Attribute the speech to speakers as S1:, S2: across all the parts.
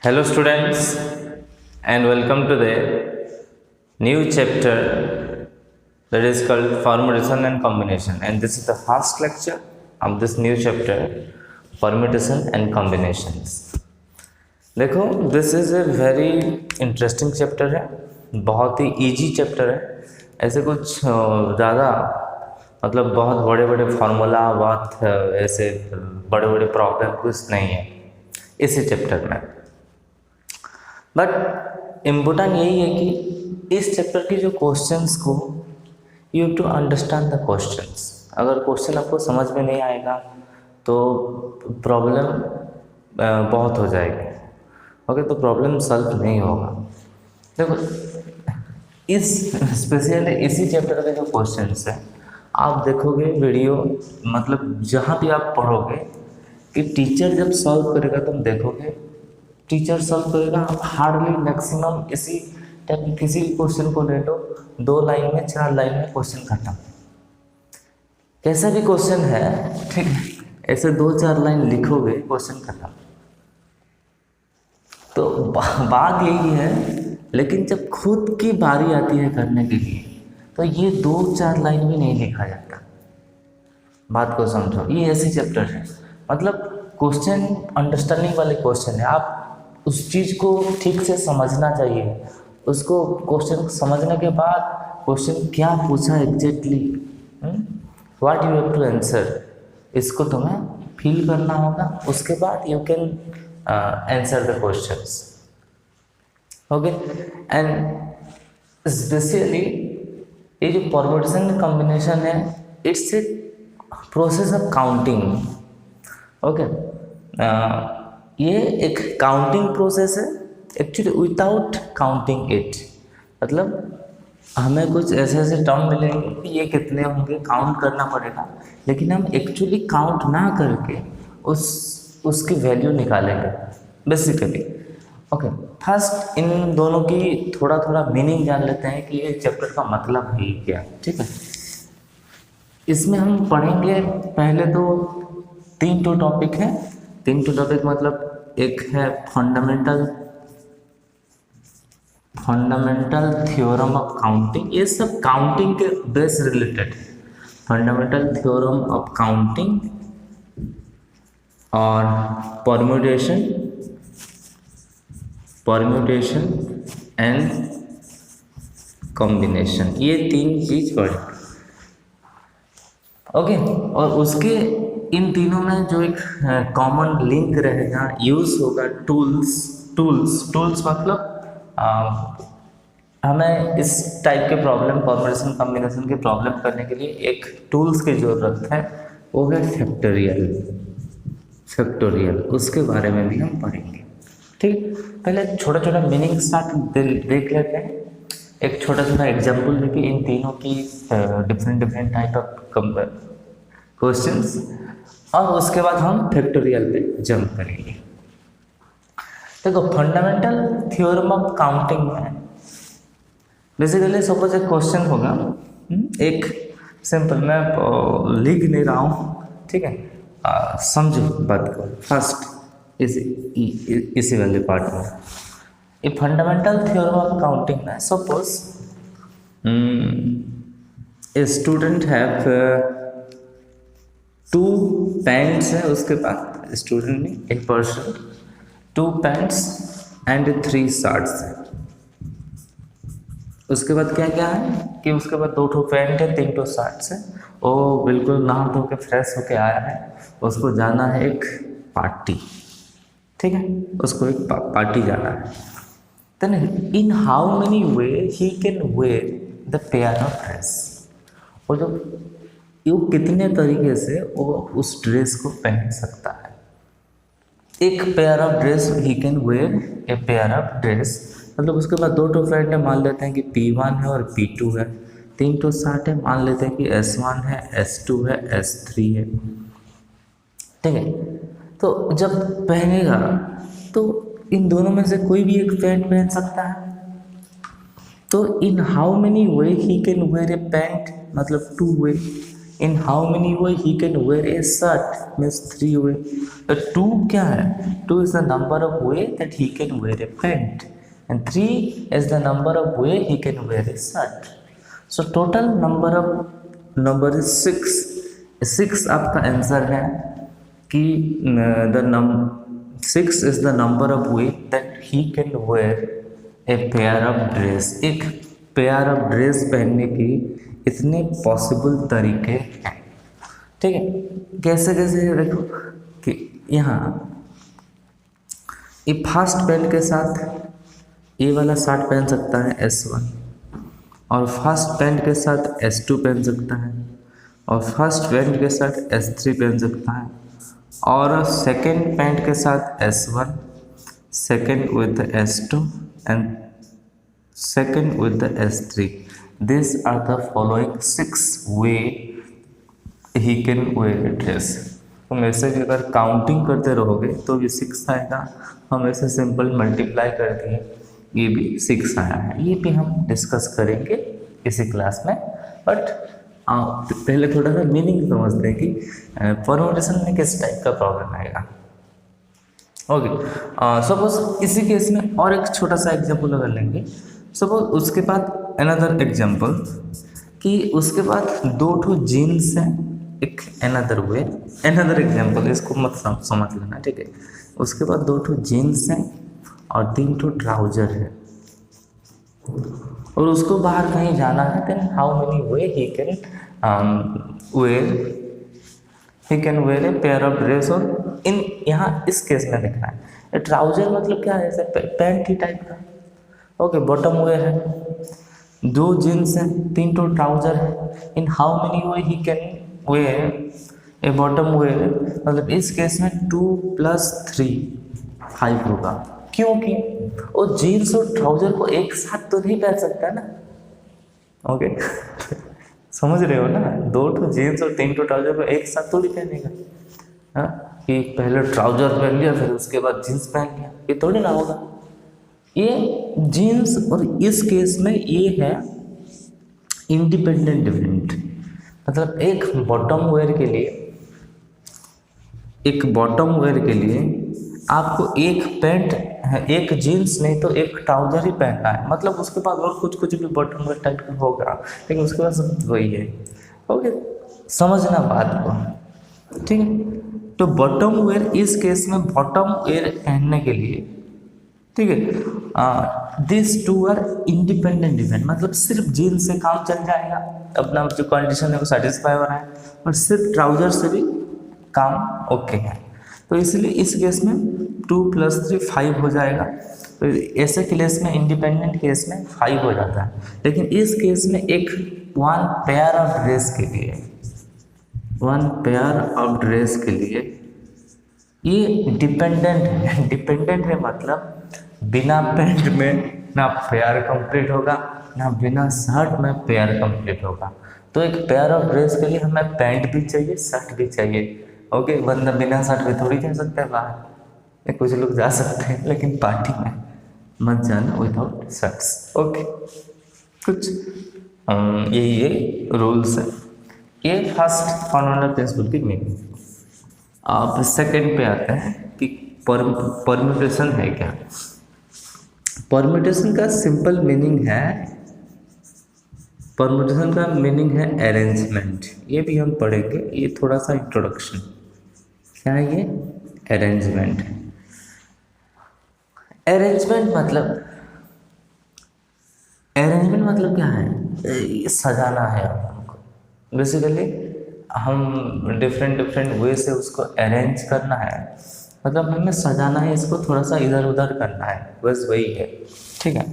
S1: Hello, students, and welcome to the new chapter that is called Permutation and Combination. And this is the first lecture of this new chapter, Permutation and Combinations. देखो, this is a very interesting chapter है, बहुत ही easy chapter है। ऐसे कुछ ज़्यादा मतलब बहुत बड़े बड़े फार्मूला, बहुत ऐसे बड़े बड़े प्रॉब्लम कुछ नहीं है इसी चैप्टर में। बट इम्पोर्टेंट यही है कि इस चैप्टर की जो क्वेश्चंस को you have to understand the questions. अगर क्वेश्चन आपको समझ में नहीं आएगा तो प्रॉब्लम बहुत हो जाएगी। ओके, तो प्रॉब्लम सॉल्व नहीं होगा। देखो, इस स्पेशली इसी चैप्टर के जो क्वेश्चंस हैं आप देखोगे वीडियो, मतलब जहाँ भी आप पढ़ोगे कि टीचर जब सॉल्व करेगा तुम देखोगे टीचर सॉल्व करेगा हार्डली मैक्सिमम इसी टाइप किसी भी क्वेश्चन को ले लो 2 लाइन में 4 लाइन में क्वेश्चन खत्म। कैसा भी क्वेश्चन है, ठीक है, ऐसे 2-4 लाइन लिखोगे क्वेश्चन खत्म। तो बात यही है, लेकिन जब खुद की बारी आती है करने के लिए तो ये 2-4 लाइन भी नहीं लिखा जाता। बात को समझो, ये ऐसी चैप्टर है, मतलब क्वेश्चन अंडरस्टैंडिंग वाले क्वेश्चन है। आप उस चीज़ को ठीक से समझना चाहिए। उसको क्वेश्चन को समझने के बाद क्वेश्चन क्या पूछा exactly, what you have to answer, इसको तुम्हें फील करना होगा। उसके बाद you can answer the questions. Okay, and specially ये जो परम्यूटेशन कॉम्बिनेशन है, it's a process of counting. Okay, ये एक काउंटिंग प्रोसेस है एक्चुअली विदाउट काउंटिंग इट। मतलब हमें कुछ ऐसे ऐसे टर्म मिलेंगे कि ये कितने होंगे, काउंट करना पड़ेगा, लेकिन हम एक्चुअली काउंट ना करके उसकी वैल्यू निकालेंगे बेसिकली। ओके, फर्स्ट इन दोनों की थोड़ा थोड़ा मीनिंग जान लेते हैं कि ये चैप्टर का मतलब है क्या। ठीक है, इसमें हम पढ़ेंगे पहले तो 3 टॉपिक हैं। 3 टॉपिक मतलब एक है फंडामेंटल थ्योरम ऑफ काउंटिंग। ये सब काउंटिंग के बेस रिलेटेड है। फंडामेंटल थ्योरम ऑफ काउंटिंग और परम्यूटेशन एंड कॉम्बिनेशन, ये 3 चीज पढ़े। ओके, और उसके इन तीनों में जो एक कॉमन लिंक रहेगा, यूज होगा टूल्स मतलब हमें इस टाइप के प्रॉब्लम, परम्यूटेशन कॉम्बिनेशन के प्रॉब्लम करने के लिए एक टूल्स की ज़रूरत है, वो है फैक्टोरियल। उसके बारे में भी हम पढ़ेंगे। ठीक, पहले छोटा छोटा मीनिंग स्टार्ट देख लेते हैं। एक छोटा छोटा एग्जाम्पल देखिए इन तीनों की डिफरेंट टाइप ऑफ क्वेश्चंस, और उसके बाद हम फैक्टोरियल पे जंप करेंगे। देखो, फंडामेंटल थ्योरम ऑफ काउंटिंग में बेसिकली सपोज एक क्वेश्चन होगा, एक सिंपल, मैं लिख नहीं रहा हूँ, ठीक है, समझो बात को। फर्स्ट इसी वाले पार्ट में ये फंडामेंटल थ्योरम ऑफ काउंटिंग में suppose a student have 2 pens है उसके पास, स्टूडेंट नहीं, एक पर्सन, 2 पेन्स एंड 3 शार्ट्स है। उसके बाद क्या क्या है कि उसके बाद 2 पेन है, 3 शार्ट्स है। वो बिल्कुल नहा धो के फ्रेश होके आया है, उसको जाना है एक पार्टी। ठीक है, उसको एक पार्टी जाना है। Then in how many way he can wear the pair of dress, वो जो वो कितने तरीके से वो उस ड्रेस को पहन सकता है। एक pair of dress he can wear a pair of dress, मतलब उसके बाद 2 फ्रेंड है, मान लेते हैं कि P1 है और P2 है। 3 शार्ट है, मान लेते हैं कि S1 है, S2 है, S3 है। ठीक है, तो जब पहनेगा तो इन दोनों में से कोई भी एक पैंट पहन सकता है। तो in how many way he can wear a pant, मतलब 2 way, in how many way he can wear a shirt means 3 way. तो 2 क्या है? 2 is the number of way that he can wear a pant and 3 is the number of way he can wear a shirt. So total number is 6। 6 आपका answer है कि the 6 is the number of way that he can wear a pair of dress. एक pair of dress पहनने की इतने possible तरीके हैं। ठीक है, कैसे कैसे देखो कि यहाँ ये फर्स्ट पैंट के साथ ये वाला शर्ट पहन सकता है S1, और फर्स्ट पैंट के साथ S2 पहन सकता है, और फर्स्ट पैंट के साथ S3 पहन सकता है, और सेकेंड पैंट के साथ S1, second with S2 and second with S3। These are the following 6 way he can wear a dress। तुम ऐसे भी अगर काउंटिंग करते रहोगे तो भी 6 आएगा। हम ऐसे सिंपल मल्टीप्लाई कर दिए, ये भी 6 आया है। ये भी हम डिस्कस करेंगे इसी क्लास में, बट पहले थोड़ा सा मीनिंग समझते हैं कि परमुटेशन में किस टाइप का प्रॉब्लम आएगा। ओके, सपोज इसी केस में और एक छोटा सा एग्जाम्पल अगर लेंगे। सपोज उसके बाद अनदर एग्जाम्पल कि उसके बाद 2 जीन्स हैं, एक अनदर एग्जाम्पल, इसको मत समझ लेना, ठीक है। उसके बाद 2 जीन्स हैं और 3 ट्राउजर है, और उसको बाहर कहीं जाना है। Then how many way he can wear a pair of dress. और इन यहाँ इस केस में लिखना है ट्राउजर मतलब क्या है, ऐसे पैंट ही टाइप का। ओके, बॉटम वेयर है, 2 जीन्स हैं, 3 ट्राउजर है। इन how many way he can wear A bottom wear, मतलब इस केस में 2 + 3 5 होगा, क्योंकि वो जीन्स और ट्राउजर को एक साथ तो नहीं पहन सकता ना। ओके समझ रहे हो ना, 2 जीन्स और 3 ट्राउजर को एक साथ थोड़ी पहनेगा। हाँ, कि पहले ट्राउजर पहन लिया फिर उसके बाद जीन्स पहन लिया, ये थोड़ी ना होगा। ये जीन्स और इस केस में ये है इंडिपेंडेंट डिफरेंट, मतलब एक बॉटम वेयर के लिए आपको एक पैंट, एक जीन्स नहीं तो एक ट्राउजर ही पहनना है। मतलब उसके बाद और कुछ भी बॉटम वेयर टाइप का होगा, लेकिन उसके बाद सब वही है। ओके, समझना बात को, ठीक है। तो बॉटम वेयर इस केस में बॉटम वेयर पहनने के लिए, ठीक है, दिस 2 आर इंडिपेंडेंट डिफरेंट, मतलब सिर्फ जीन्स से काम चल जाएगा, अपना जो कंडीशन है वो सेटिस्फाई हो रहा है, और सिर्फ ट्राउजर से भी काम ओके है। तो इसलिए इस केस में 2 + 3 5 हो जाएगा। तो ऐसे केस में, इंडिपेंडेंट केस में 5 हो जाता है। लेकिन इस केस में एक 1 पेयर ऑफ ड्रेस के लिए ये डिपेंडेंट है, मतलब बिना पैंट में ना पेयर कंप्लीट होगा, ना बिना शर्ट में पेयर कंप्लीट होगा। तो एक पेयर ऑफ ड्रेस के लिए हमें पैंट भी चाहिए, शर्ट भी चाहिए। ओके, बंदा बिना शर्ट के थोड़ी जा सकता है बाहर। कुछ लोग जा सकते हैं, लेकिन पार्टी में मत जाना विदाउट शर्ट्स। ओके, कुछ यही रूल्स है। ये फर्स्ट फंडामेंटल प्रिंसिपल की मीनिंग। अब सेकंड पे आते हैं कि परम्यूटेशन है क्या। परम्यूटेशन का सिंपल मीनिंग है, परम्यूटेशन का मीनिंग है अरेंजमेंट। ये भी हम पढ़ेंगे, ये थोड़ा सा इंट्रोडक्शन। क्या है ये? अरेंजमेंट। अरेंजमेंट मतलब क्या है? सजाना है हमको। बेसिकली हम डिफरेंट वे से उसको अरेंज करना है, मतलब हमें सजाना है, इसको थोड़ा सा इधर उधर करना है, बस वही है। ठीक है,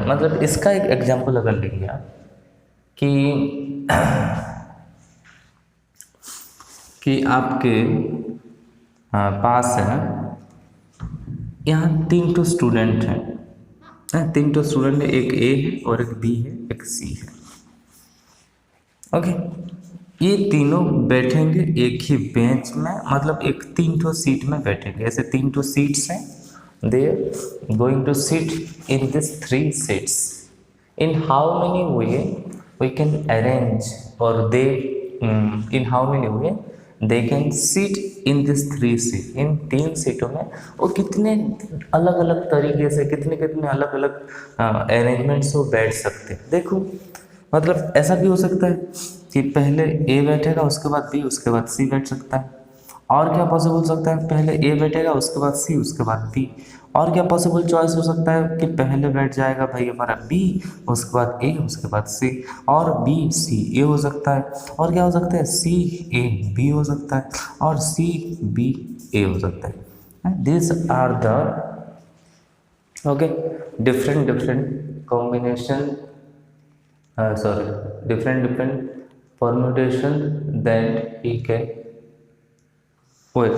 S1: मतलब इसका एक एग्जांपल अगर लेंगे आप कि आपके पास है, यहाँ 3 स्टूडेंट हैं, 3 स्टूडेंट है, एक ए है और एक बी है, एक सी है। ओके, ये तीनों बैठेंगे एक ही बेंच में, मतलब एक 3 सीट में बैठेंगे। ऐसे 3 सीट्स हैं, they going to sit in this 3 seats. In how many way we can arrange or they in how many way they can seat in this 3 seat, इन 3 सीटों में वो कितने अलग अलग तरीके से, कितने कितने अलग अलग अरेंजमेंट से वो बैठ सकते हैं। देखो मतलब ऐसा भी हो सकता है कि पहले ए बैठेगा, उसके बाद बी, उसके बाद सी बैठ सकता है। और क्या पॉसिबल हो सकता है, पहले ए बैठेगा, उसके बाद सी, उसके बाद बी। और क्या पॉसिबल चॉइस हो सकता है कि पहले बैठ जाएगा भाई हमारा बी, उसके बाद ए, उसके बाद सी, और बी सी ए हो सकता है। और क्या हो सकता है, सी ए बी हो सकता है, और सी बी ए हो सकता है। This are the okay different combination, different permutation that he can with।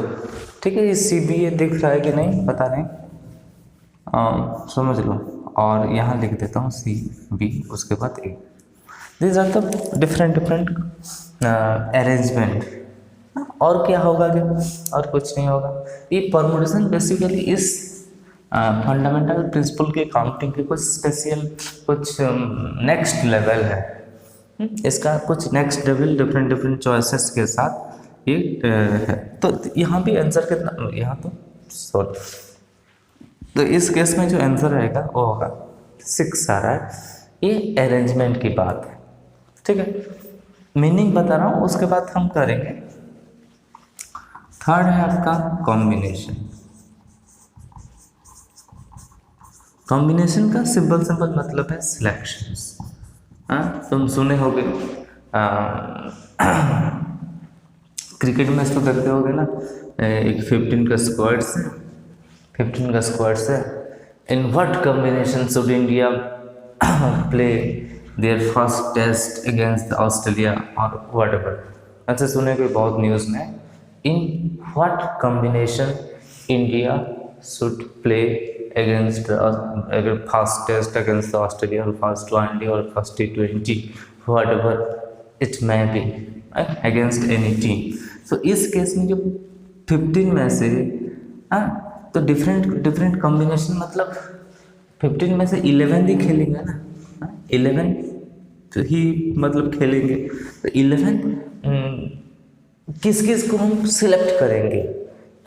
S1: ठीक है, ये सी बी ए दिख रहा है कि नहीं पता नहीं, समझ लो। और यहाँ लिख देता हूँ सी बी, उसके बाद A. This are the different arrangement. और क्या होगा, क्या और कुछ नहीं होगा। ये परमुटेशन बेसिकली इस फंडामेंटल प्रिंसिपल के काउंटिंग के कुछ स्पेशल, कुछ नेक्स्ट लेवल है। इसका कुछ नेक्स्ट लेवल डिफरेंट चॉइसेस के साथ ये है। तो यहाँ भी आंसर कितना, यहाँ तो सॉरी, तो इस केस में जो आंसर रहेगा वो होगा 6 आ रहा है। ये अरेंजमेंट की बात है, ठीक है, मीनिंग बता रहा हूँ, उसके बाद हम करेंगे। थर्ड है आपका कॉम्बिनेशन। कॉम्बिनेशन का सिंपल मतलब है सिलेक्शंस। तुम सुने होगे, क्रिकेट मैच तो देखते होगे ना, एक 15 का स्क्वाड्स है। In what combination should India play their first test against Australia और व्हाटएवर। अच्छा सुने कोई बहुत न्यूज़ में, in what combination India should play against अगर फर्स्ट टेस्ट अगेंस्ट ऑस्ट्रेलिया और फर्स्ट वनडे और first T20 whatever it may be against any team. तो इस केस में जो 15 में से तो डिफरेंट कॉम्बिनेशन, मतलब 15 में से 11 ही खेलेंगे ना, 11 तो ही मतलब खेलेंगे। तो 11 किस को हम सिलेक्ट करेंगे,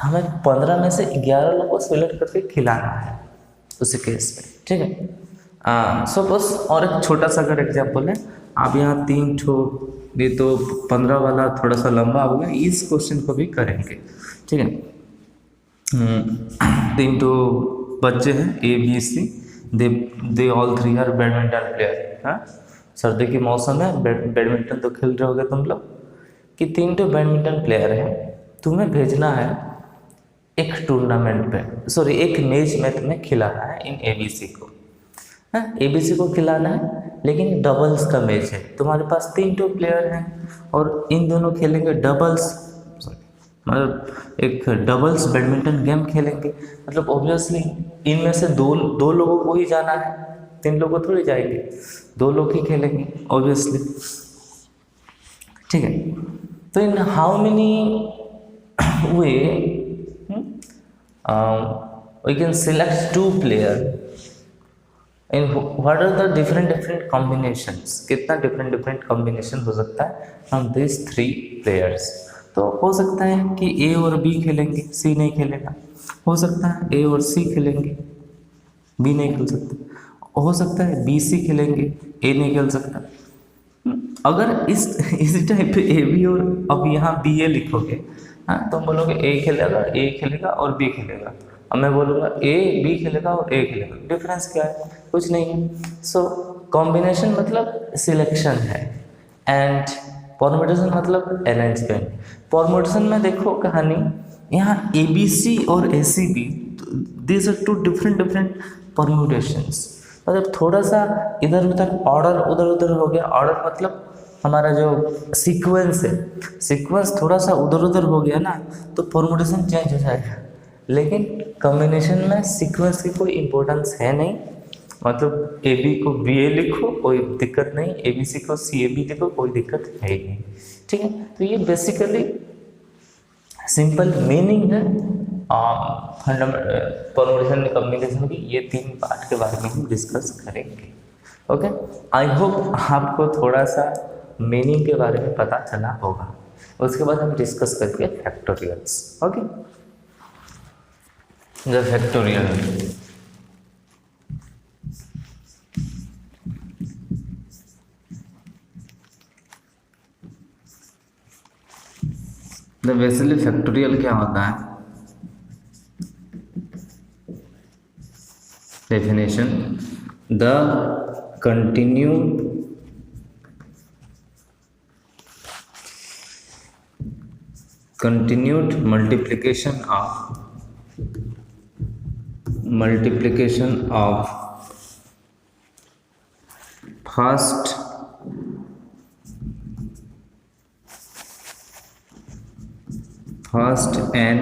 S1: हमें 15 में से 11 लोगों को सिलेक्ट करके खिलाना है उसी केस में, ठीक है। सपोज और एक छोटा सा अगर एग्जाम्पल है, आप यहाँ 3 ठो, ये तो 15 वाला थोड़ा सा लंबा हो गया, इस क्वेश्चन को भी करेंगे, ठीक है। 3 ठो बच्चे हैं A B C, they all 3 are badminton player. हाँ, सर्दी की मौसम है, बैडमिंटन तो खेल रहे होगे तुम लोग, कि 3 ठो बैडमिंटन प्लेयर हैं, तुम्हें भेजना है एक टूर्नामेंट पे, सॉरी एक मैच में तुम्हें खिलाना है इन ABC को। हाँ, ABC को खिलाना है, लेकिन डबल्स का मैच है। तुम्हारे पास 3 ठो प्लेयर हैं और इन दोनों खेलेंगे डबल्स, मतलब एक डबल्स बैडमिंटन गेम खेलेंगे। मतलब ऑब्वियसली इनमें से दो लोगों को ही जाना है, 3 लोग को थोड़ी जाएंगे, 2 लोग ही खेलेंगे ऑब्वियसली, ठीक है। तो in how many way we can select 2 player in what are the different combinations, कितना different combination हो सकता है from these 3 players। तो हो सकता है कि A और B खेलेंगे, C नहीं खेलेगा। हो सकता है A और C खेलेंगे, B नहीं खेल सकता। हो सकता है B C खेलेंगे, A नहीं खेल सकता। अगर इसी टाइप पे A B और अब यहाँ B A लिखोगे, हाँ, तुम बोलोगे A खेलेगा और B खेलेगा। अब मैं बोलूँगा A B खेलेगा और A खेलेगा, डिफरेंस क्या है, कुछ नहीं है। सो कॉम्बिनेशन मतलब सिलेक्शन है, एंड परमुटेशन मतलब अरेंजमेंट। परमुटेशन में देखो कहानी, यहाँ ABC और ACB, these are 2 different permutations. मतलब थोड़ा सा इधर उधर ऑर्डर उधर उधर हो गया। ऑर्डर मतलब हमारा जो सीक्वेंस है, सीक्वेंस थोड़ा सा उधर उधर हो गया ना, तो परमुटेशन चेंज हो जाएगा। लेकिन कॉम्बिनेशन में सीक्वेंस की कोई इम्पोर्टेंस है नहीं, मतलब AB को BA लिखो कोई दिक्कत नहीं, ABC को CAB लिखो कोई दिक्कत है ही नहीं, ठीक है। तो ये बेसिकली सिंपल मीनिंग है परमुटेशन कॉम्बिनेशन की। ये 3 पार्ट के बारे में हम डिस्कस करेंगे, ओके। आई होप आपको थोड़ा सा मीनिंग के बारे में पता चला होगा। उसके बाद हम डिस्कस करके factorials. Okay, the factorial. The basically factorial क्या होता है? Definition: the continued multiplication of first n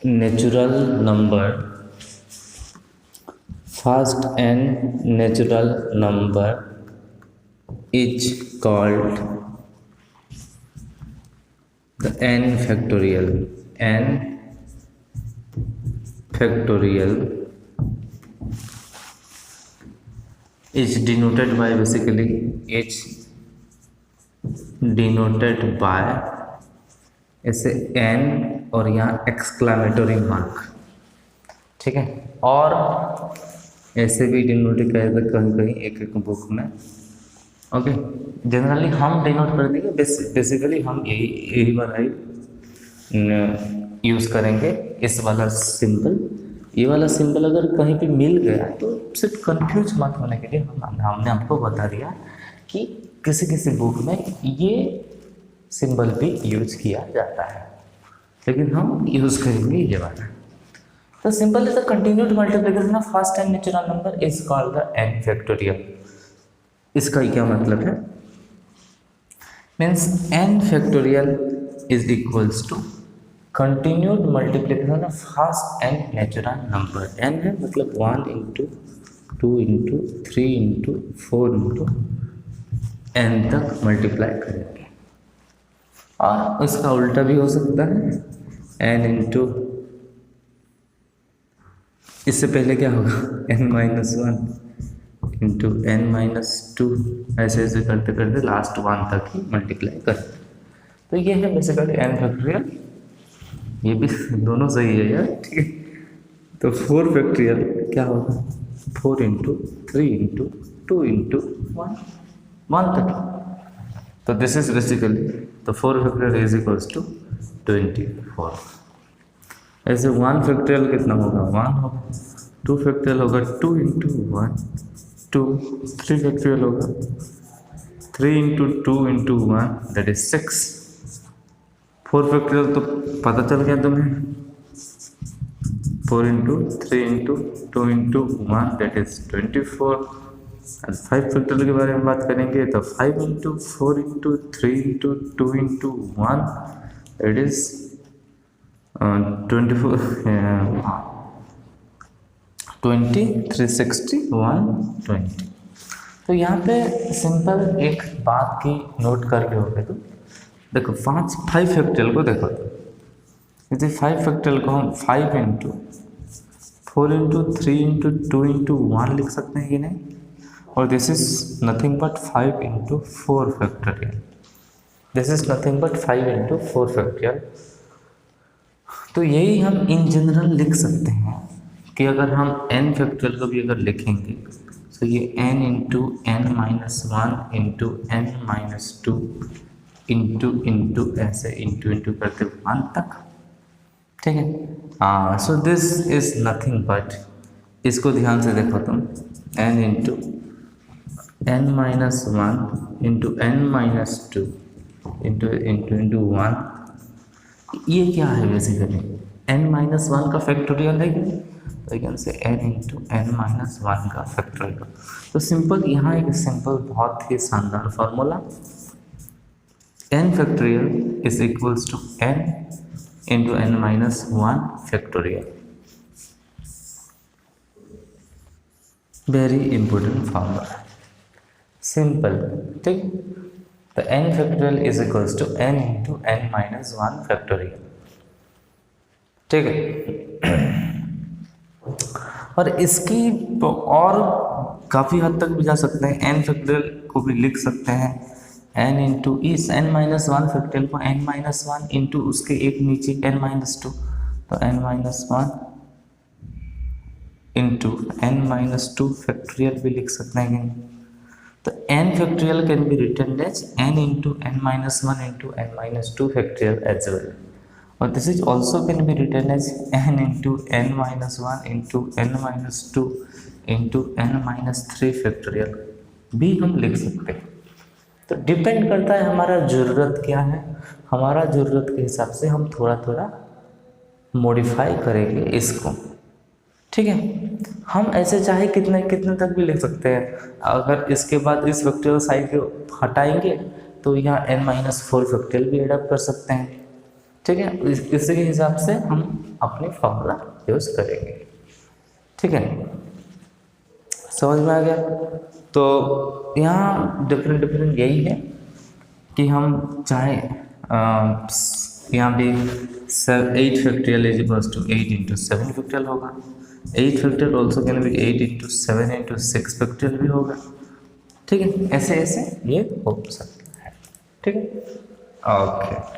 S1: natural number is called the n factorial. Is denoted by basically ऐसे n और यहाँ एक्सक्लामेटरी मार्क, ठीक है। और ऐसे भी डिनोट किया जाता है कहीं कहीं एक एक बुक में। ओके, जनरली हम डिनोट कर देंगे, बेसिकली हम यही वाला यूज़ करेंगे, इस वाला सिंबल। ये वाला सिंबल अगर कहीं पे मिल गया तो सिर्फ कंफ्यूज मत होने के लिए हमने आपको बता दिया कि किसी किसी बुक में ये सिंबल भी यूज किया जाता है, लेकिन हम यूज़ करेंगे ये वाला। तो simple is the continued multiplication of first and natural number is called the n factorial. इसका क्या मतलब है? Means n factorial is equals to continued multiplication of first and natural number. n है मतलब 1 into 2 into 3 into 4 into n तक multiply करेंगे। और इसका उल्टा भी हो सकता है, n इंटू, इससे पहले क्या होगा, n-1 इंटू n-2, ऐसे ऐसे करते करते लास्ट 1 तक ही मल्टीप्लाई करें। तो ये है बेसिकली n फैक्टोरियल। ये भी दोनों सही है यार, ठीक है। तो 4 फैक्टोरियल क्या होगा, 4 इंटू 3 इंटू 2 इंटू 1 तक। तो दिस इज बेसिकली तो 4 फैक्टोरियल इज इक्वल्स टू 24। ऐसे 1 फैक्टोरियल कितना होगा, 1 होगा। 2 फैक्टोरियल होगा 2 इंटू 1 2। 3 फैक्टोरियल होगा 3 into 2 into 1 that is 6। 4 factorial तो पता चल गया तुम्हें, 4 into 3 into 2 into 1 that is 24। 5 factorial के बारे में बात करेंगे तो 5 into 4 into 3 into 2 into 1 that is 24 20 360 120। तो यहाँ पे सिंपल एक बात की नोट करके हो गए। तो देखो 5 फैक्टोरियल को देखो, जैसे 5 फैक्टोरियल को हम 5 इंटू 4 इंटू 3 इंटू 2 इंटू 1 लिख सकते हैं कि नहीं। और this is nothing but 5 into 4 factorial. This is nothing but 5 into 4 factorial. तो यही हम इन जनरल लिख सकते हैं कि अगर हम n फैक्टोरियल को भी अगर लिखेंगे तो ये n into n-1 into n-2 into ऐसे इंटू करते 1 तक, ठीक है। So this is nothing but, इसको ध्यान से देखो तुम, n into n-1 into n-2 into 1। ये क्या है बेसिकली, n-1 का फैक्टोरियल है कि तो can say n into n-1 का फैक्टोरियल। तो सिंपल यहाँ एक सिंपल बहुत ही शानदार formula, n factorial is equals to n into n-1 factorial. Very important formula, simple, ठीक। तो n factorial is equals to n into n-1 factorial, ठीक है। और इसकी और काफ़ी हद तक भी जा सकते हैं, एन फैक्टोरियल को भी लिख सकते हैं एन इंटू इस एन माइनस वन फैक्टोरियल को एन माइनस वन इंटू उसके एक नीचे एन माइनस टू, तो n minus one into n minus two factorial भी लिख सकते हैं। तो n factorial can be written as n into n minus 1 into n minus 2 factorial as well, or this is also can be written as n into n minus 1 into n minus 2 into n minus 3 factorial भी हम लिख सकते हैं। तो depend करता है हमारा ज़रूरत क्या है, हमारा ज़रूरत के हिसाब से हम थोड़ा थोड़ा मॉडिफाई करेंगे इसको, ठीक है। हम ऐसे चाहे कितने कितने तक भी लिख सकते हैं। अगर इसके बाद इस फैक्टोरियल साइन को हटाएंगे तो यहाँ n माइनस फोर फैक्टोरियल भी एडअप कर सकते हैं, ठीक है। इसी के हिसाब से हम अपनी फॉर्मूला यूज़ करेंगे, ठीक है। समझ में आ गया। तो यहाँ डिफरेंट यही है कि हम चाहे यहाँ भी 8 factorial is equals to 8 into 7 factorial होगा। 8 factorial also can be 8 into 7 into 6 factorial भी होगा, ठीक है। ऐसे ऐसे ये हो सकता है, ठीक है। ओके,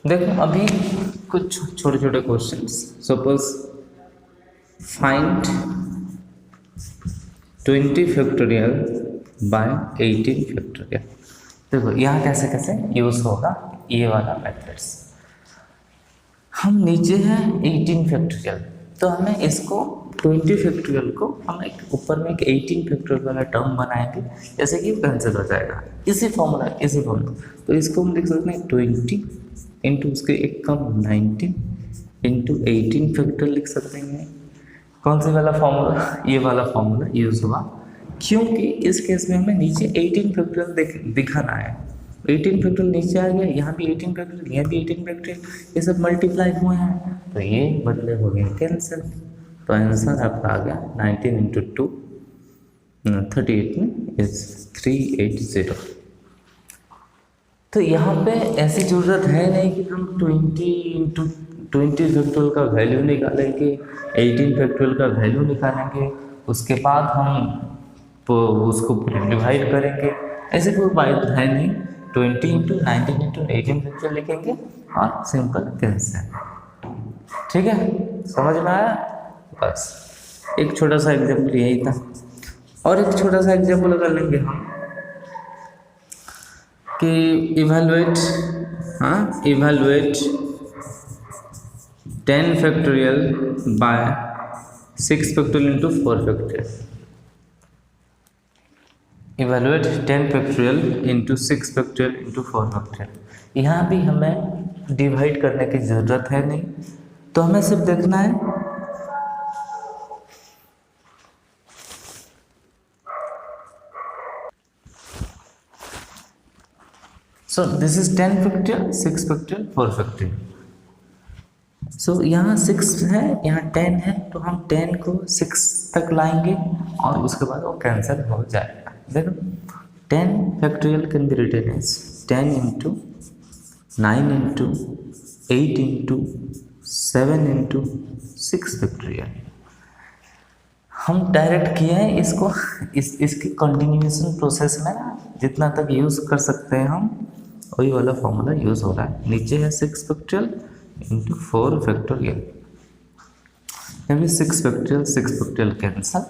S1: देखो अभी कुछ छोटे छोटे questions. Suppose find 20 factorial by 18 factorial. देखो यहाँ कैसे कैसे यूज़ होगा ये वाला मेथड्स। हम नीचे हैं 18 फैक्टोरियल, तो हमें इसको 20 फैक्टोरियल को हम एक ऊपर में एक 18 फैक्टोरियल वाला टर्म बनाएंगे, जैसे कि कैंसिल हो जाएगा इसी फॉर्मूला। तो इसको हम लिख सकते हैं 20 इंटू उसके एक कम 19 इंटू 18 फैक्टोरियल लिख सकते हैं। कौन सी वाला फॉर्मूला? ये वाला फॉर्मूला यूज़ हुआ, क्योंकि इस केस में हमें नीचे 18 फैक्टोरियल दिखाना है। 18 फैक्टोरियल नीचे आ गया, यहाँ भी 18 फैक्टोरियल, यहाँ भी 18 फैक्टोरियल, ये सब मल्टीप्लाई हुए हैं, तो ये बदले हो गए कैंसिल। तो आंसर आपका आ गया 19 इंटू 2 38 में इज 380। तो यहाँ पे ऐसी ज़रूरत है नहीं कि हम 20 इंटू 20 फैक्टोरियल का वैल्यू निकालेंगे, 18 फैक्टोरियल का वैल्यू निकालेंगे, उसके बाद हम तो उसको डिवाइड करेंगे। ऐसे कोई बात है नहीं, 20 इंटू 19 इंटू 18 फैक्टोरियल लिखेंगे और सिंपल कैंसिल, ठीक है। समझ में आया? बस एक छोटा सा एग्जाम्पल यही था। और एक छोटा सा एग्जाम्पल कर लेंगे हम कि evaluate 10 factorial by 6 factorial into 4 factorial. Evaluate 10 factorial into 6 factorial into 4 factorial. यहाँ भी हमें डिवाइड करने की ज़रूरत है नहीं, तो हमें सिर्फ देखना है so this is 10 factorial 6 factorial 4 factorial. So यहाँ 6 है, यहाँ 10 है, तो हम 10 को 6 तक लाएंगे और उसके बाद वो कैंसिल हो जाएगा। देखो 10 factorial can be written as 10 into 9 into 8 into 7 into 6 factorial. हम डायरेक्ट किए हैं इसको, इसकी कंटिन्यूएशन प्रोसेस में जितना तक यूज़ कर सकते हैं हम वही वाला फॉर्मूला यूज़ हो रहा है। नीचे है 6 फैक्टोरियल इंटू 4 फैक्टोरियल, यहाँ भी 6 फैक्टोरियल कैंसल,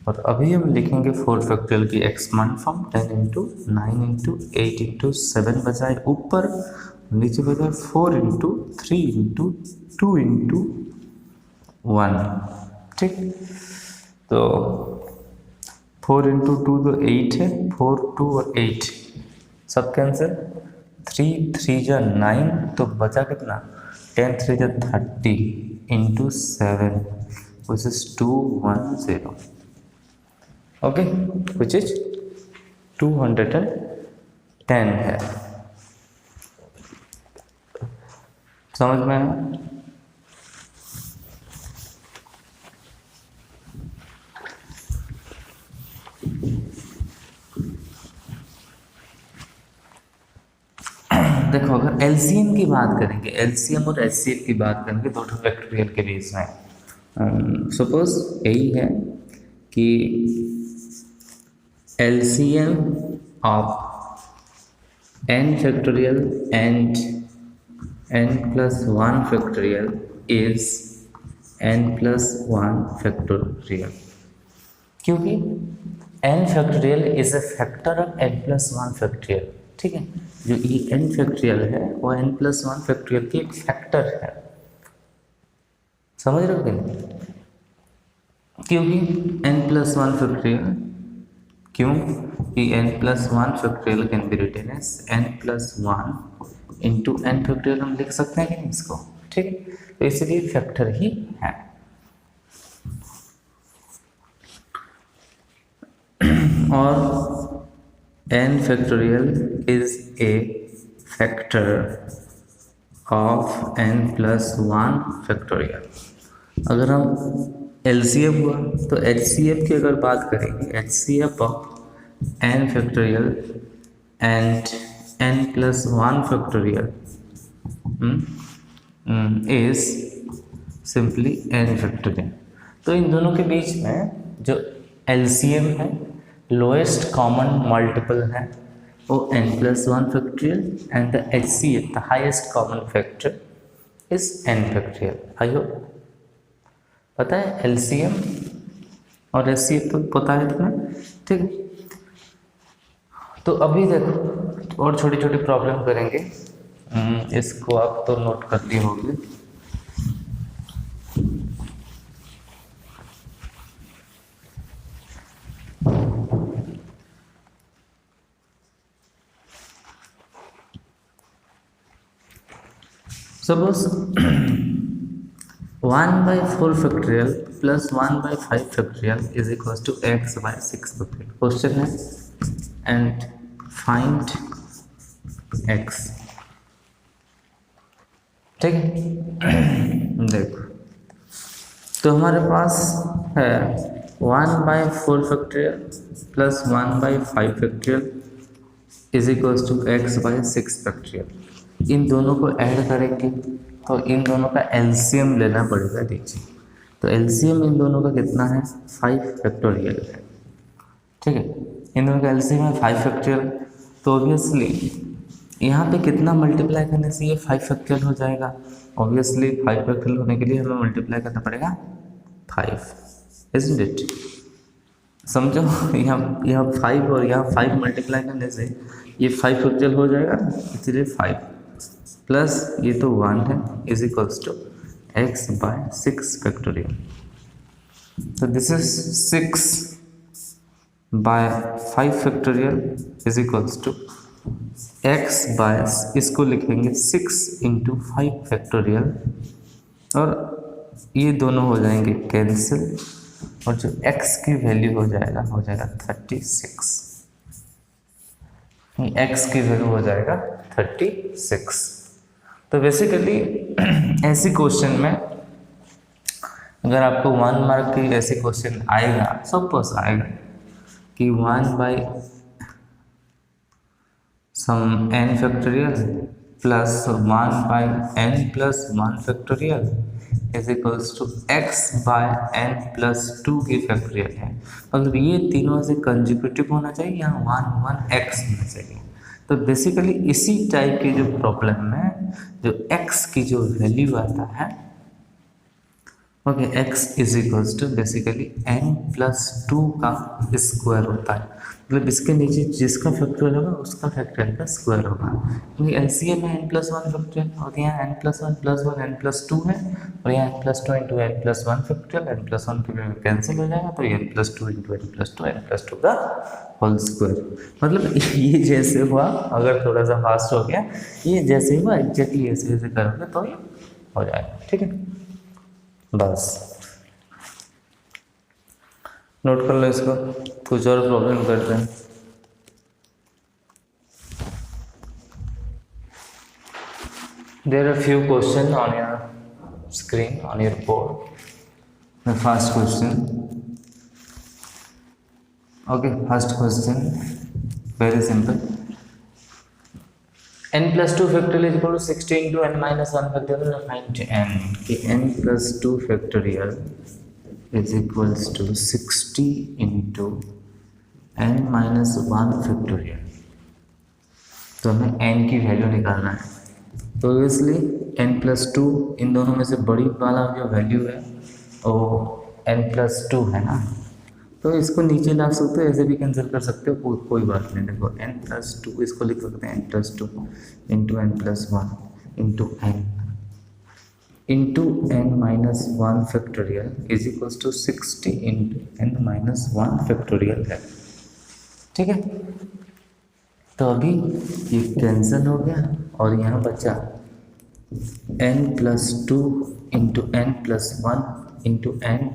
S1: और अभी हम लिखेंगे 4 फैक्टोरियल की expand form 10 into 9 into 8 into 7 बजाय ऊपर, नीचे बजाय 4 इंटू 3 इंटू 2 इंटू 1, ठीक। तो 4 इंटू 2 तो 8 है, 4 2 और 8 सब कैंसिल, 3 जा 9, तो बचा कितना 10 3 जा 30 into 7 which is 210, okay, which is 210 है। समझ में आया? देखो अगर एलसीएम की बात करेंगे, एलसीएम और एचसीएफ की बात करेंगे दो फैक्टोरियल के बीच में, सपोज यही है कि LCM of n factorial and n plus 1 factorial is n plus 1 factorial, क्योंकि n factorial is a factor of n plus 1 factorial। ठीक है, जो ये n factorial है वो n plus 1 factorial की एक फैक्टर है, समझ रहे हो कि नहीं? क्योंकि n plus 1 factorial, क्यों कि n plus 1 factorial can be written as n plus 1 into n factorial हम लिख सकते हैं कि नहीं इसको, ठीक है, तो इसलिए फैक्टर ही है। और n factorial is a factor of n plus 1 factorial. अगर हम एलसीएम हुआ तो एचसीएफ की अगर बात करेंगे, HCF of n factorial and n plus 1 factorial is simply n factorial. तो इन दोनों के बीच में जो एलसीएम है, लोएस्ट कॉमन मल्टीपल है, वो n plus 1 factorial and the HCF the highest common factor is n factorial. I hope पता है एलसीएम और एचसीएफ तो पता है तुम्हें, ठीक है। तो अभी देखो और छोटी छोटी प्रॉब्लम करेंगे, इसको आप तो नोट कर लिए होंगे। Suppose 1/4 factorial plus 1/5 factorial is equal to x/6 factorial. Question है एंड फाइंड x, ठीक है। देखो तो हमारे पास है 1/4 factorial plus 1/5 factorial is equal to x/6 factorial. इन दोनों को ऐड करेंगे तो इन दोनों का एलसीएम लेना पड़ेगा। देखिए तो एलसीएम इन दोनों का कितना है, 5 फैक्टोरियल है, ठीक है। इन दोनों का एलसीएम है 5 फैक्टोरियल, तो ऑब्वियसली यहाँ पे कितना मल्टीप्लाई करने से ये 5 फैक्टोरियल हो जाएगा। ऑब्वियसली 5 फैक्टोरियल होने के लिए हमें मल्टीप्लाई करना पड़ेगा 5, इजंट इट? समझो यहाँ 5 और यहाँ 5 मल्टीप्लाई करने से ये 5 फैक्टोरियल हो जाएगा, इसलिए 5 प्लस ये तो 1 है is equals to x/6 factorial. तो this is 6/5 factorial is equals to x/ इसको लिखेंगे 6 इंटू 5 फैक्टोरियल, और ये दोनों हो जाएंगे कैंसिल, और जो x की वैल्यू हो जाएगा 36। x की वैल्यू हो जाएगा 36। तो बेसिकली ऐसी क्वेश्चन में अगर आपको 1 मार्क की ऐसी क्वेश्चन आएगा, सपोज आएगा कि 1/n factorial plus 1/n plus 1 factorial is equals to x/n plus 2 की फैक्टोरियल है। मतलब ये तीनों से कंजिक्यूटिव होना चाहिए या 1/x होना चाहिए। तो बेसिकली इसी टाइप की जो प्रॉब्लम में जो x की जो वैल्यू आता है, okay, x is equals to basically n plus 2 का स्क्वायर होता है। मतलब इसके नीचे जिसका फैक्टोरियल होगा उसका फैक्टोरियल का स्क्वायर होगा, क्योंकि एलसीएम में n प्लस 1 फैक्टोरियल और यहाँ n plus 1 plus 1 n plus 2 है, और यहाँ n plus 2 into n plus 1 factorial, n plus 1 की कैंसिल हो जाएगा, तो n plus 2 into n plus 2 n plus 2 का होल स्क्वायर। मतलब ये जैसे हुआ, अगर थोड़ा सा फास्ट हो गया, ये जैसे हुआ एग्जैक्टली ऐसे ऐसे करोगे तो ये हो जाएगा, ठीक है। बस नोट कर लो इसको, कुछ और प्रॉब्लम करते हैं। There are few questions on your screen, on your board. The first question. Okay, first question, very simple. n plus two factorial is equal to 60 into n minus one factorial, find n कि n plus two factorial is equals to 60 into n minus one factorial. तो हमें n की value निकालना है, तो obviously n plus two इन दोनों में से बड़ी वाला जो वैल्यू है वो n प्लस टू है ना, तो इसको नीचे ला सकते हो, ऐसे भी कैंसिल कर सकते हो, कोई बात नहीं। देखो n प्लस टू इसको लिख सकते हैं n plus two into n plus one into n minus one factorial is equals to 60 into n minus one factorial है। ठीक है, तो अभी ये कैंसिल हो गया और यहाँ बचा n plus two into n plus one into n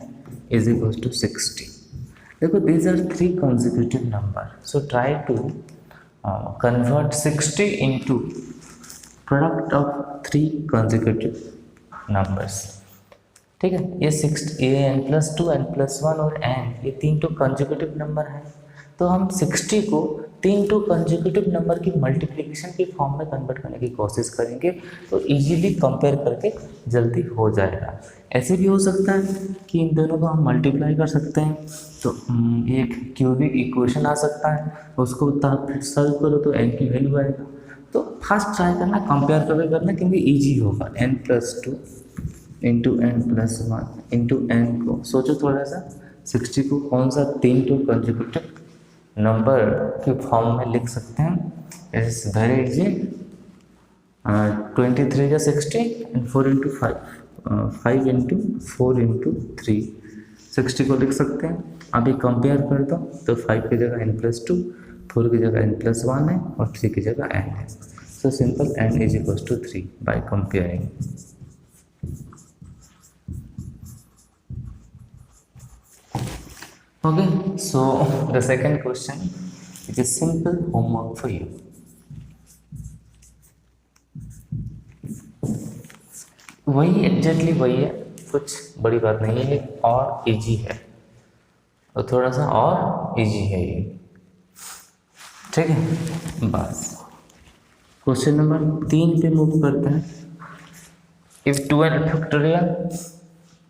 S1: is equals to 60। देखो these are three consecutive number, so try to convert 60 into product of three consecutive numbers। ठीक है, ये n plus two n plus one और n ये तीन तो consecutive number है, तो हम 60 को तीन टू कंसेक्यूटिव नंबर की मल्टीप्लिकेशन के फॉर्म में कन्वर्ट करने की कोशिश करेंगे, तो इजीली कंपेयर करके जल्दी हो जाएगा। ऐसे भी हो सकता है कि इन दोनों को हम मल्टीप्लाई कर सकते हैं, तो एक क्यूबिक इक्वेशन आ सकता है, उसको फिर सॉल्व करो तो n की वैल्यू आएगा। तो फर्स्ट ट्राई करना, कंपेयर करके करना, क्योंकि ईजी होगा। n plus two into n plus one into n को सोचो थोड़ा सा, 60 को कौन सा तीन टू कंसेक्यूटिव नंबर के फॉर्म में लिख सकते हैं। इट्स वेरी इजी, 23 या 60 एंड 4 इंटू 5 इंटू 4 इंटू 3, 60 को लिख सकते हैं। अभी कंपेयर कर दो तो 5 की जगह n प्लस टू, 4 की जगह n प्लस वन है और 3 की जगह n है। So simple n is equal to 3 by comparing. Okay, so the second question, it is simple homework for you. वही एग्जैक्टली वही है, कुछ बड़ी बात नहीं है और इजी है, और थोड़ा सा और इजी है ये। ठीक है, बस क्वेश्चन नंबर 3 पे मूव करते हैं। If 2n factorial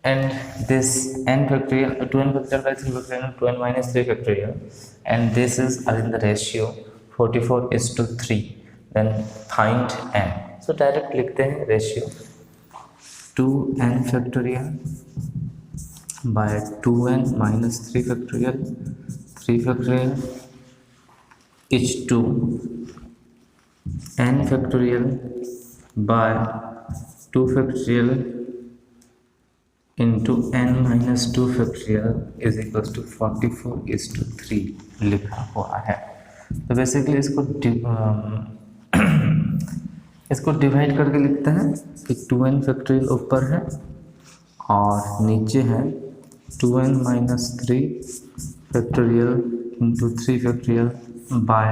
S1: and this n factorial 2n factorial by 3 factorial 2n minus 3 factorial and this is are in the ratio 44:3, then find n। so direct लिखते हैं ratio 2n factorial by 2n minus 3 factorial 3 factorial is to n factorial by 2 factorial into n minus two factorial is equals to 44:3 लिखा हुआ है। तो basically इसको divide करके लिखते हैं कि 2n फैक्टोरियल ऊपर है और नीचे है 2n minus 3 factorial into 3 factorial by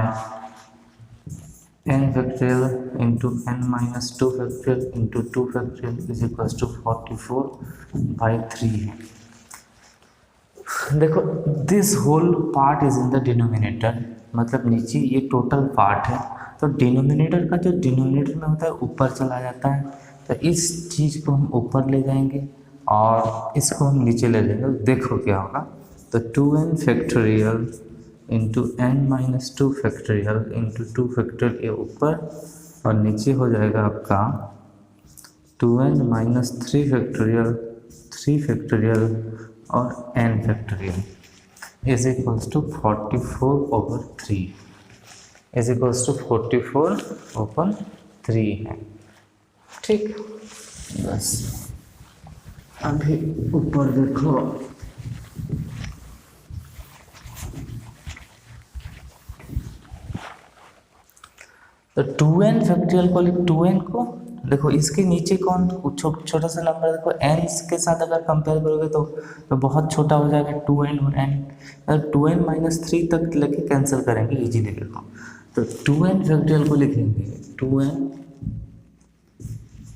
S1: n factorial into n minus 2 factorial into 2 factorial is equals to 44/3। देखो this whole part is in the denominator, मतलब नीचे ये टोटल पार्ट है, तो डिनोमिनेटर का जो डिनोमिनेटर में होता है ऊपर चला जाता है, तो इस चीज़ को हम ऊपर ले जाएंगे और इसको हम नीचे ले जाएंगे। देखो क्या होगा, तो 2n factorial into n minus 2 factorial into 2 factorial ये ऊपर, और नीचे हो जाएगा आपका 2n माइनस 3 फैक्टोरियल 3 फैक्टोरियल और n factorial is equals to 44/3 is equals to 44/3 है। ठीक, बस अभी ऊपर देखो, तो 2n फैक्टोरियल को 2n को देखो, इसके नीचे कौन छोटा सा नंबर, देखो n के साथ अगर कंपेयर करोगे तो बहुत छोटा हो जाएगा 2n और n, अगर 2n माइनस 3 तक लेके कैंसिल करेंगे इजीली। देखो तो 2n फैक्टोरियल को लिखेंगे 2n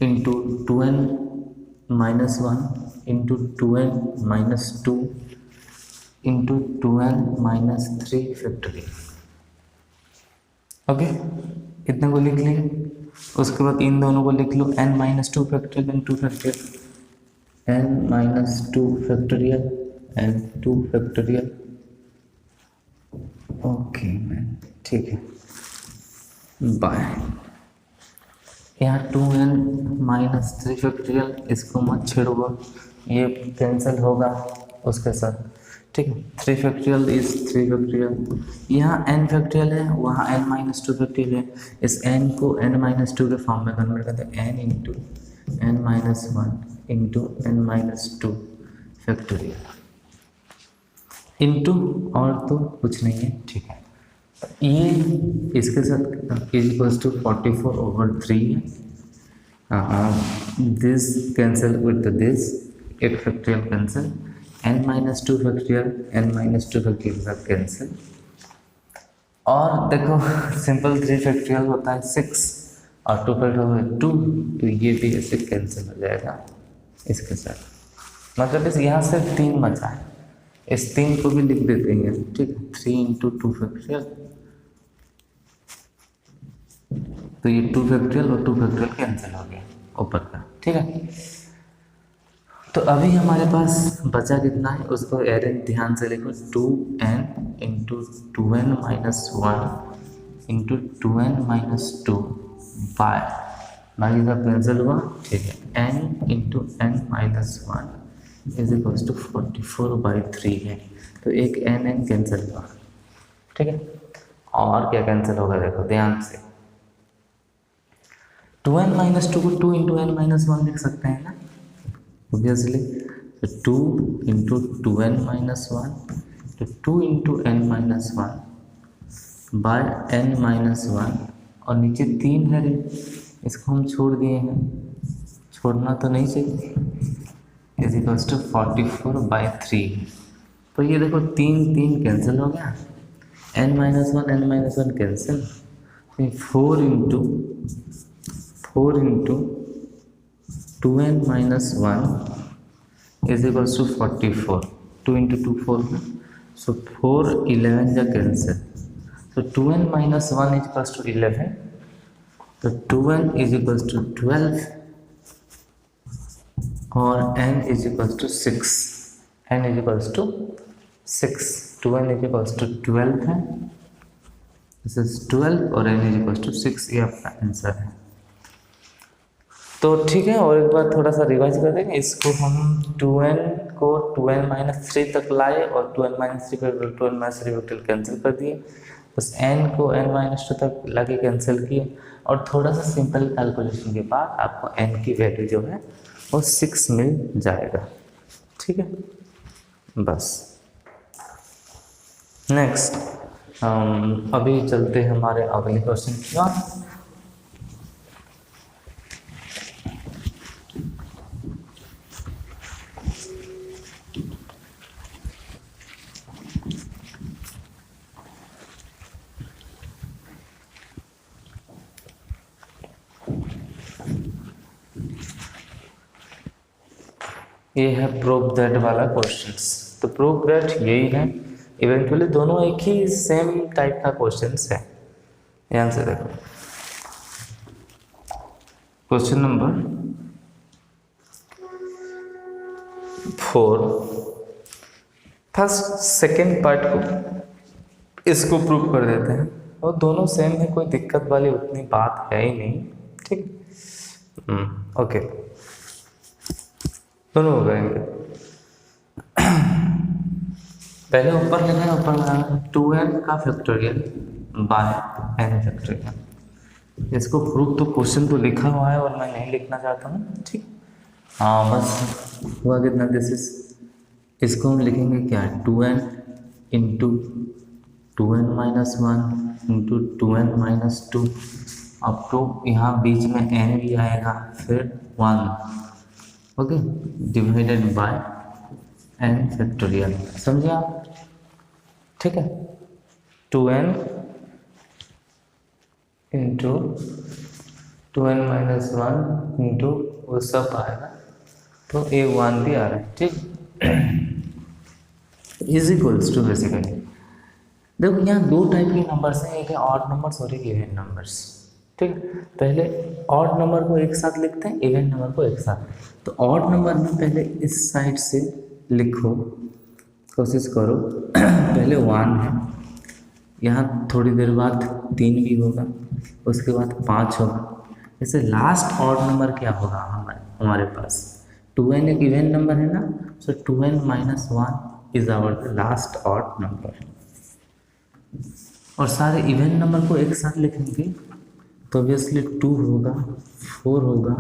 S1: into 2n minus 1 into 2n minus 2 into 2n minus 3 factorial. Okay, इतने को लिख लेंगे। उसके बाद इन दोनों को लिख लो n-2 factorial and 2 factorial, n-2 factorial and 2 factorial. Okay man, ठीक है, बाय। यहाँ 2n-3 फैक्टोरियल, इसको मत छेड़ो, ये कैंसिल होगा उसके साथ, ठीक है। 3 फैक्टोरियल इज 3 फैक्टोरियल, यहाँ n फैक्टोरियल है, वहाँ n-2 फैक्टोरियल है। इस n को n-2 के फॉर्म में कन्वर्ट करते हैं, n into n-1 into n-2 factorial into, और तो कुछ नहीं है, ठीक है। ये इसके साथ इज इक्वल्स टू 44/3 है। दिस कैंसिल विद दिस, एक factorial cancel, n-2 factorial n-2 factorial के साथ कैंसिल। और देखो सिंपल 3 फैक्टोरियल होता है 6 और 2 फैक्टोरियल 2, तो ये भी ऐसे कैंसिल हो जाएगा इसके साथ। मतलब इस यहाँ से 3 बचा है, इस 3 को भी लिख देते हैं, ठीक है। 3 इंटू 2 फैक्टोरियल, तो ये 2 फैक्टोरियल और 2 फैक्टोरियल कैंसिल हो गया ऊपर का, ठीक है। तो अभी हमारे पास बचा कितना है, उसको अरेंज ध्यान से लिखो, 2n into 2n-1 into 2n-2 bye, बाकी सब कैंसिल हुआ, ठीक है। n into n-1 is equals to 44/3 है, तो एक n कैंसिल हुआ, ठीक है। और क्या कैंसिल होगा देखो ध्यान से, 2n-2 को 2 इंटू n-1 लिख सकते हैं ना ऑब्वियसली, तो 2 इंटू 2n-1, तो 2 इंटू n-1 बाय n-1, और नीचे 3 है रे, इसको हम छोड़ दिए हैं, छोड़ना तो नहीं चाहिए, इज इक्वल्स टू 44/3। तो ये देखो 3 कैंसिल हो गया, n-1 cancel, 4 into 2n-1 is equals to 44, 2 into 2 4, so 4 11 जा कैंसिल, तो 2n-1 इज इक्वल्स टू 11, तो 2n इज इक्वल्स टू 12 और n is equals to 6, n is equals to 6, 2n is equals to 12 है, this is 12 और n is equals to 6, ये आपका answer है। तो ठीक है, और एक बार थोड़ा सा रिवाइज कर देंगे इसको, हम 2n को 2n-3 तक लाए और 2n-3 factorial 2n-3 factorial cancel कर दिए, बस n को n-2 तक लाके कैंसिल किए, और थोड़ा सा सिंपल कैलकुलेशन के बाद आपको n की वैल्यू जो है वो 6 मिल जाएगा, ठीक है। बस नेक्स्ट अभी चलते हैं हमारे अगले क्वेश्चन की ओर। ये है प्रूव दैट वाला क्वेश्चंस, तो प्रूव दैट यही है, इवेंचुअली दोनों एक ही सेम टाइप का क्वेश्चंस है। ध्यान से देखो, question number 4, first second part को इसको प्रूव कर देते हैं, और दोनों सेम है, कोई दिक्कत वाली उतनी बात है ही नहीं, ठीक। ओके, दोनों हो गए। पहले ऊपर लिखा है, ऊपर लिखा 2n का फैक्टोरियल बाय n फैक्टोरियल, इसको प्रूफ तो क्वेश्चन तो लिखा हुआ है और मैं नहीं लिखना चाहता हूँ, ठीक। हाँ बस हुआ कितना, दिस इज, इसको हम लिखेंगे क्या, 2n into 2n-1 into 2n-2, अब तो यहाँ बीच में n भी आएगा, फिर 1, okay, divided by n factorial, समझे आप, ठीक है। 2n इंटू 2n-1 इंटू वो सब आएगा, तो a 1 भी आ रहा है, ठीक। इज इक्वल्स टू, बेसिकली देखो यहाँ दो टाइप के नंबर्स हैं, एक है ऑड नंबर्स और एक इवन नंबर्स, ठीक है, पहले ऑड नंबर को एक साथ लिखते हैं, इवन नंबर को एक साथ। तो ऑड नंबर में पहले इस साइड से लिखो, कोशिश करो। पहले 1 है, यहाँ थोड़ी देर बाद 3 भी होगा, उसके बाद 5 होगा। जैसे लास्ट ऑड नंबर क्या होगा हमारे पास 2n एक इवन नंबर है ना, so 2n - 1 is our last odd number. और सारे इवन नंबर को एक साथ लिखेंगे तो ऑब्वियसली 2 होगा, 4 होगा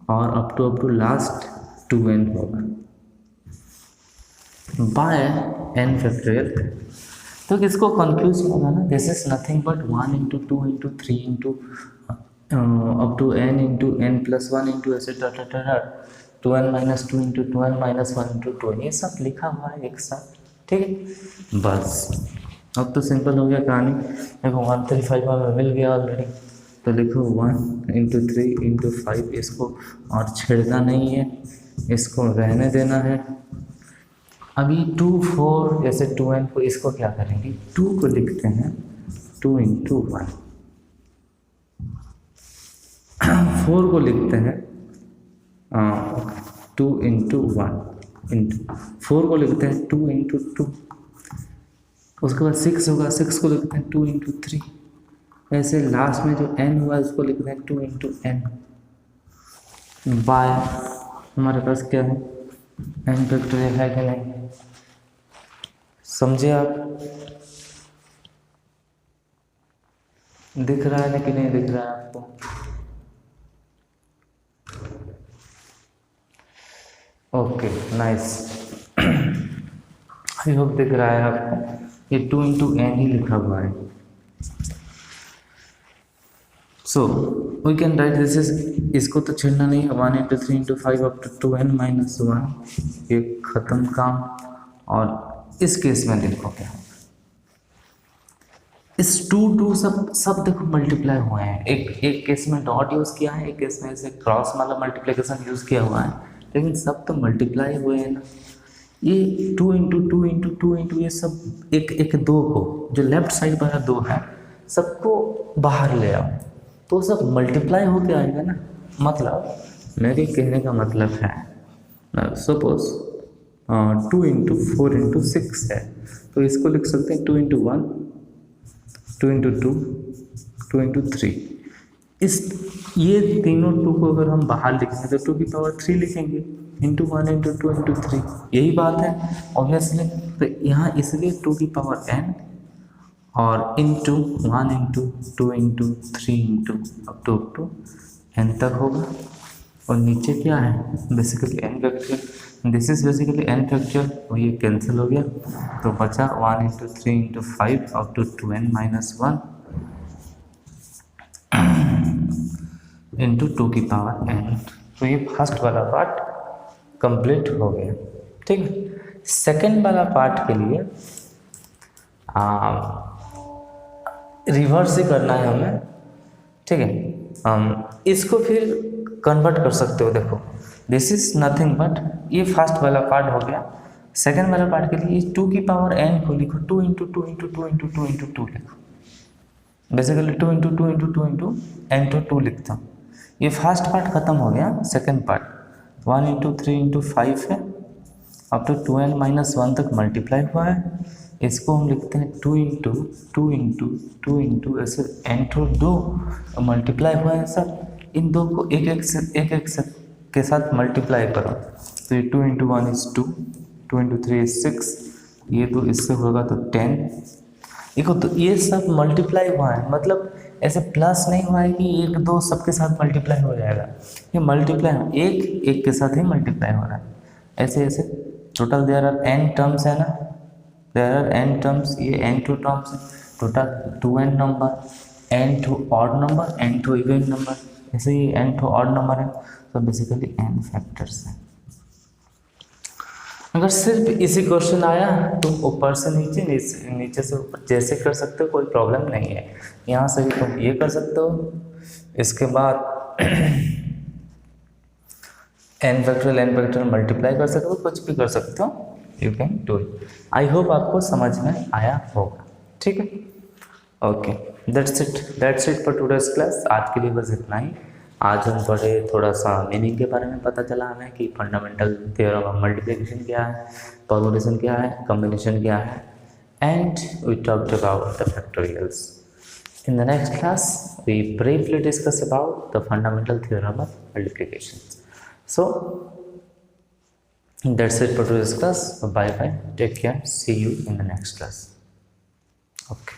S1: और अप टू लास्ट 2n होगा बाय n फैक्टोरियल। तो किसको कंफ्यूज होगा ना, this is nothing but 1 × 2 × 3 up to n × n + 1 × etcetera 2n - 2 × 2n - 1 × 2n, ये सब लिखा हुआ है एक साथ। ठीक है, बस अब तो सिंपल हो गया कहानी। देखो 135 हमें मिल गया ऑलरेडी, तो लिखो 1 × 3 × 5, इसको और छेड़ना नहीं है, इसको रहने देना है। अभी 2 4 जैसे 2n को, इसको क्या करेंगे, 2 को लिखते हैं 2 × 1, 4 को लिखते हैं 2 × 1 4 को लिखते हैं 2 × 2, उसके बाद 6 होगा, 6 को लिखते हैं 2 × 3, ऐसे लास्ट में जो n हुआ उसको लिखते हैं 2 × n बाय हमारे पास क्या है n फैक्टोरियल है कि नहीं, समझे आप? दिख रहा है ना कि नहीं दिख रहा है आपको? ओके नाइस, आई होप दिख रहा है आपको। ये 2 × n ही लिखा हुआ है। So we can write this is, इसको तो छेड़ना नहीं है, 1 × 3 × 5 अप टू 2n - 1, ये ख़त्म काम। और इस केस में देखो क्या, इस 2 सब देखो मल्टीप्लाई हुए हैं। एक केस में डॉट यूज़ किया है, एक केस में ऐसे क्रॉस वाला मल्टीप्लिकेशन यूज़ किया हुआ है, लेकिन सब तो मल्टीप्लाई हुए हैं ना। ये 2 × 2 × 2 × ये सब एक 2 को, जो लेफ्ट साइड वाला 2 है, सबको बाहर ले आओ तो सब मल्टीप्लाई होके आएगा ना। मतलब मेरे कहने का मतलब है, सपोज 2 × 4 × 6 है, तो इसको लिख सकते हैं 2 × 1, 2 × 2, 2 × 3। ये तीनों 2 को अगर हम बाहर लिखेंगे तो 2 की पावर 3 लिखेंगे, × 1 × 2 × 3, यही बात है ऑब्वियसली। तो यहाँ इसलिए 2 की पावर n और इंटू 1 × 2 × 3 × अप टू n तक होगा। और नीचे क्या है, basically n factorial, this is basically n factorial, और ये कैंसिल हो गया तो बचा 1 × 3 × 5 अप टू 2n - 1 इंटू 2 की पावर n। तो ये फर्स्ट वाला पार्ट कंप्लीट हो गया। ठीक है, सेकेंड वाला पार्ट के लिए रिवर्स ही करना है हमें। ठीक है, इसको फिर कन्वर्ट कर सकते हो। देखो दिस इज नथिंग बट, ये फर्स्ट वाला पार्ट हो गया। सेकेंड वाला पार्ट के लिए 2 की पावर n को लिखो 2 × 2 × 2 × 2 × 2 लिखो, बेसिकली 2 × 2 × 2 × n × 2 लिखता हूँ। ये फर्स्ट पार्ट खत्म हो गया। सेकेंड पार्ट 1 × 3 × 5 है, अब तो 2n - 1 तक मल्टीप्लाई हुआ है। इसको हम लिखते हैं 2 × 2 × 2 × ऐसे n × 2 मल्टीप्लाई हुआ है सर। इन दो को एक से के साथ मल्टीप्लाई करो तो ये 2 × 1 = 2, 2 × 3 = 6, ये तो इससे होगा तो 10। देखो तो ये सब मल्टीप्लाई हुआ है, मतलब ऐसे प्लस नहीं हुआ है कि 1 2 सबके साथ मल्टीप्लाई हो जाएगा। ये मल्टीप्लाई एक के साथ ही मल्टीप्लाई हो रहा है। ऐसे ऐसे total there are n terms है ना, देयर आर n टर्म्स, ये n2 टर्म्स है, total 2n number, n2 odd number, n2 even number, ऐसे ही n2 ऑड नंबर है, तो बेसिकली n फैक्टर्स है। अगर सिर्फ इसी क्वेश्चन आया तो ऊपर से नीचे, नीचे से ऊपर जैसे कर सकते हो, कोई प्रॉब्लम नहीं है। यहाँ से भी तुम ये कर सकते हो, इसके बाद n फैक्टोरियल मल्टीप्लाई कर सकते हो, कुछ भी कर सकते हो, you can do it. I hope आपको समझ में आया होगा। ठीक है, okay. That's it for today's class. आज के लिए बस इतना ही। आज हम पढ़े, थोड़ा सा मीनिंग के बारे में पता चला हमें कि फंडामेंटल थ्योरम ऑफ मल्टीप्लिकेशन क्या है, परमुटेशन क्या है, कॉम्बिनेशन क्या है, and we talked about the factorials. In the next class, we briefly discuss about the fundamental theorem of multiplication. So, that's it for today's class. Bye bye. Take care. See you in the next class. Okay.